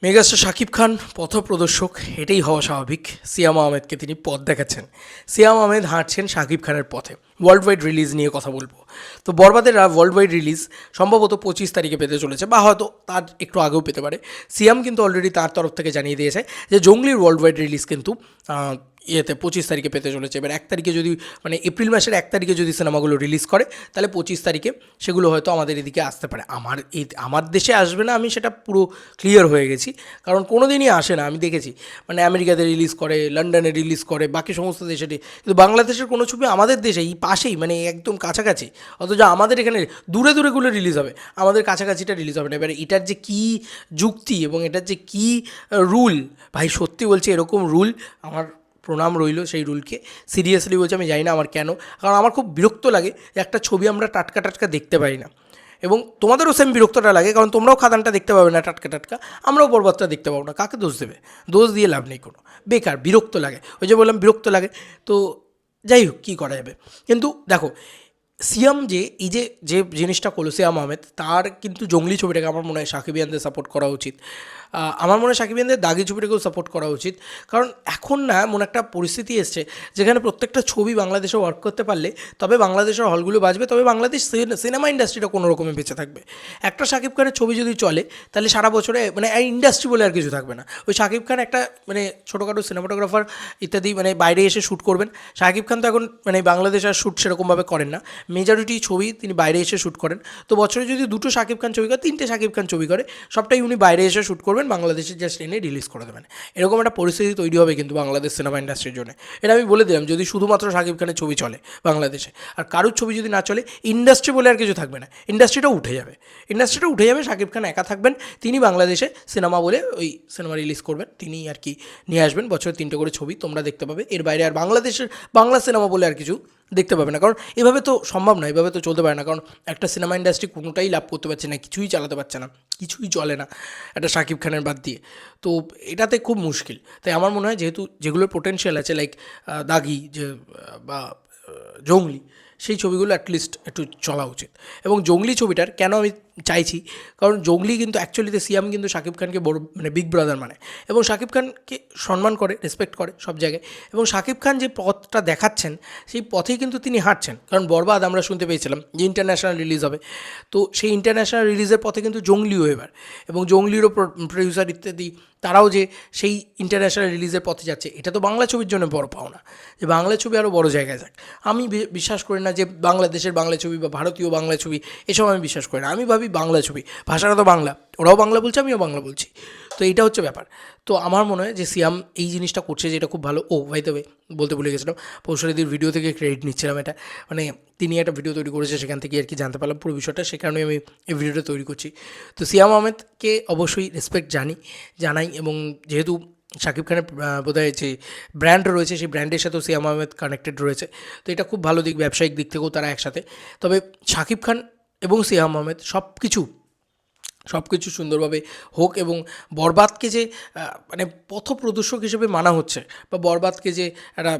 Megastar Shakib Khan পথপ্রদর্শক, এটাই হওয়া স্বাভাবিক। সিয়াম আহমেদকে তিনি পথ দেখাচ্ছেন। সিয়াম আহমেদ হাঁটছেন শাকিব খানের পথে। ওয়ার্ল্ড ওয়াইড রিলিজ নিয়ে কথা বলবো। তো বরবাদের ওয়ার্ল্ড ওয়াইড রিলিজ সম্ভবত 25 তারিখে পেতে চলেছে, বা হয়তো তার একটু আগেও পেতে পারে। সিয়াম কিন্তু অলরেডি তার তরফ থেকে জানিয়ে দিয়েছে যে জঙ্গলির ওয়ার্ল্ড ওয়াইড রিলিজ কিন্তু 25 তারিখে পেতে চলেছে। এবার 1 তারিখে যদি মানে এপ্রিল মাসের 1 তারিখে যদি সিনেমাগুলো রিলিজ করে, তাহলে 25 তারিখে সেগুলো হয়তো আমাদের এদিকে আসতে পারে। আমার দেশে আসবে না, আমি সেটা পুরো ক্লিয়ার হয়ে গেছি। কারণ কোনো দিনই আসে না, আমি দেখেছি। মানে আমেরিকাতে রিলিজ করে, লন্ডনে রিলিজ করে, বাকি সমস্ত দেশে, কিন্তু বাংলাদেশের কোনো ছবি আমাদের দেশে এই পাশেই, মানে একদম কাছাকাছি, অথচ আমাদের এখানে দূরে দূরেগুলো রিলিজ হবে, আমাদের কাছাকাছিটা রিলিজ হবে না। এবার এটার যে কী যুক্তি এবং এটার যে কী রুল, ভাই সত্যি বলছি, এরকম রুল আমার প্রণাম রইল সেই রুলকে। সিরিয়াসলি বলছি, আমি জানি না আমার কেন। কারণ আমার খুব বিরক্ত লাগে যে একটা ছবি আমরা টাটকা টাটকা দেখতে পাই না। এবং তোমাদেরও সেম বিরক্তটা লাগে, কারণ তোমরাও খাদানটা দেখতে পাবে না টাটকা টাটকা, আমরাও বরবাদটা দেখতে পাবো না। কাকে দোষ দেবে? দোষ দিয়ে লাভ নেই কোনো, বেকার, বিরক্ত লাগে। ওই যে বললাম বিরক্ত লাগে। তো যাই হোক, কী করা যাবে। কিন্তু দেখো, সিয়াম যে এই যে যে জিনিসটা করলো, সিয়াম আহমেদ, তার কিন্তু জঙ্গলি ছবিটাকে আমার মনে হয় সাকিবিয়ানদের সাপোর্ট করা উচিত। আমার মনে হয় সাকিবিয়ানদের দাগি ছবিটাকেও সাপোর্ট করা উচিত। কারণ এখন না এমন একটা পরিস্থিতি এসছে যেখানে প্রত্যেকটা ছবি বাংলাদেশে ওয়ার্ক করতে পারলে তবে বাংলাদেশের হলগুলো বাঁচবে, তবে বাংলাদেশ সিনেমা ইন্ডাস্ট্রিটা কোনো রকমে বেঁচে থাকবে। একটা শাকিব খানের ছবি যদি চলে, তাহলে সারা বছরে মানে ইন্ডাস্ট্রি বলে আর কিছু থাকবে না। ওই শাকিব খান একটা মানে ছোটোখাটো সিনেমাটোগ্রাফার ইত্যাদি, মানে বাইরে এসে শ্যুট করবেন। শাকিব খান তো এখন মানে বাংলাদেশ আর শ্যুট সেরকমভাবে করেন না, মেজরিটি ছবি তিনি বাইরে এসে শ্যুট করেন। তো বছরে যদি 2টো শাকিব খান ছবি করে, 3টে শাকিব খান ছবি করে, সবটাই উনি বাইরে এসে শ্যুট করবেন, বাংলাদেশে জাস্ট এনে রিলিজ করে দেবেন। এরকম একটা পরিস্থিতি তৈরি হবে কিন্তু বাংলাদেশ সিনেমা ইন্ডাস্ট্রির জন্য। এটা আমি বলে দিলাম, যদি শুধুমাত্র শাকিব খানের ছবি চলে বাংলাদেশে, আর কারুর ছবি যদি না চলে, ইন্ডাস্ট্রি বলে আর কিছু থাকবে না, ইন্ডাস্ট্রিটা উঠে যাবে। ইন্ডাস্ট্রিটা উঠে যাবে, শাকিব খান একা থাকবেন, তিনি বাংলাদেশে সিনেমা বলে ওই সিনেমা রিলিজ করবেন, তিনি আর কি নিয়ে আসবেন বছরে 3টে করে ছবি তোমরা দেখতে পাবে। এর বাইরে আর বাংলাদেশের বাংলা সিনেমা বলে আর কিছু দেখতে পাবে না। কারণ এভাবে তো সম্ভব না, এভাবে তো চলতে পারে না। কারণ একটা সিনেমা ইন্ডাস্ট্রি কোনোটাই লাভ করতে পারছে না, কিছুই চালাতে পারছে না, কিছুই চলে না একটা শাকিব খানের বাদ দিয়ে। তো এটাতে খুব মুশকিল। তাই আমার মনে হয় যেহেতু যেগুলোর পোটেনশিয়াল আছে, লাইক দাগি যে বা জঙ্গলি, সেই ছবিগুলো অ্যাটলিস্ট একটু চলা উচিত। এবং জঙ্গলি ছবিটার কেন আমি চাইছি, কারণ জঙ্গলি কিন্তু অ্যাকচুয়ালিতে সিয়াম কিন্তু শাকিব খানকে বড় মানে বিগ ব্রাদার মানে, এবং শাকিব খানকে সম্মান করে, রেসপেক্ট করে সব জায়গায়। এবং শাকিব খান যে পথটা দেখাচ্ছেন, সেই পথেই কিন্তু তিনি হাঁটছেন। কারণ বরবাদ আমরা শুনতে পেয়েছিলাম যে ইন্টারন্যাশনাল রিলিজ হবে, তো সেই ইন্টারন্যাশনাল রিলিজের পথে কিন্তু জঙ্গলিও এবার, এবং জঙ্গলিরও প্রডিউসার ইত্যাদি তারাও যে সেই ইন্টারন্যাশনাল রিলিজের পথে যাচ্ছে, এটা তো বাংলা ছবির জন্য বড় পাওনা, যে বাংলা ছবি আরও বড় জায়গায় যাক। আমি বিশ্বাস করি না যে বাংলাদেশের বাংলা ছবি বা ভারতীয় বাংলা ছবি এসব আমি বিশ্বাস করি না। আমি ভাবি বাংলা ছবি, ভাষাটা তো বাংলা, ওরাও বাংলা বলছে, আমিও বাংলা বলছি। তো এইটা হচ্ছে ব্যাপার। তো আমার মনে হয় যে সিয়াম এই জিনিসটা করছে, যেটা খুব ভালো। ও বাই দ্য ওয়ে, বলতে ভুলে গেছিলাম, পৌশালীদির ভিডিও থেকে ক্রেডিট নিচ্ছিলাম এটা। মানে তিনি একটা ভিডিও তৈরি করেছে, সেখান থেকে আর কি জানতে পারলাম পুরো বিষয়টা, সে কারণে আমি এই ভিডিওটা তৈরি করছি। তো সিয়াম আহমেদকে অবশ্যই রেসপেক্ট জানাই। এবং যেহেতু শাকিব খানের বোধহয় যে ব্র্যান্ড রয়েছে, সেই ব্র্যান্ডের সাথেও সিয়াম আহমেদ কানেক্টেড রয়েছে। তো এটা খুব ভালো দিক, ব্যবসায়িক দিক থেকেও তারা একসাথে। তবে শাকিব খান এবং সিয়াম আহমেদ সব কিছু সুন্দরভাবে হোক। এবং বরবাদকে যে মানে পথপ্রদর্শক হিসেবে মানা হচ্ছে, বা বরবাদকে যে একটা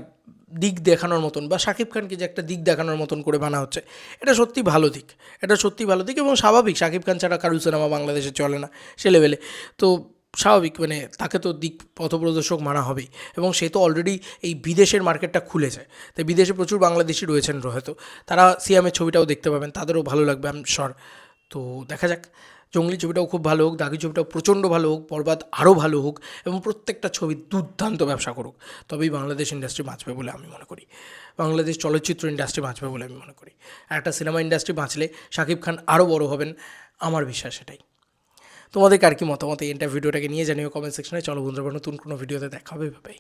দিক দেখানোর মতন, বা শাকিব খানকে যে একটা দিক দেখানোর মতন করে মানা হচ্ছে, এটা সত্যি ভালো দিক। এটা সত্যি ভালো দিক, এবং স্বাভাবিক, শাকিব খান ছাড়া কারুর সিনেমা বাংলাদেশে চলে না সে লেভেলে। তো স্বাভাবিক, মানে তাকে তো দিক পথপ্রদর্শক মানা হবেই। এবং সে তো অলরেডি এই বিদেশের মার্কেটটা খুলেছে, তাই বিদেশে প্রচুর বাংলাদেশি রয়েছেন হয়তো, তারা সিয়ামের ছবিটাও দেখতে পাবেন, তাদেরও ভালো লাগবে আই এম শিওর। তো দেখা যাক, জঙ্গলি ছবিটাও খুব ভালো হোক, দাগি ছবিটাও প্রচণ্ড ভালো হোক, বরবাদ আরও ভালো হোক, এবং প্রত্যেকটা ছবি দুর্দান্ত ব্যবসা করুক, তবেই বাংলাদেশ ইন্ডাস্ট্রি বাঁচবে বলে আমি মনে করি। বাংলাদেশ চলচ্চিত্র ইন্ডাস্ট্রি বাঁচবে বলে আমি মনে করি। আর একটা সিনেমা ইন্ডাস্ট্রি বাঁচলে শাকিব খান আরও বড় হবেন, আমার বিশ্বাস সেটাই। তোমাদের কার কি মতামত এই ভিডিওটাকে নিয়ে জানিও কমেন্ট সেকশনে। চলো বন্ধুরা, নতুন কোনো ভিডিওতে দেখা হবে, ভাই।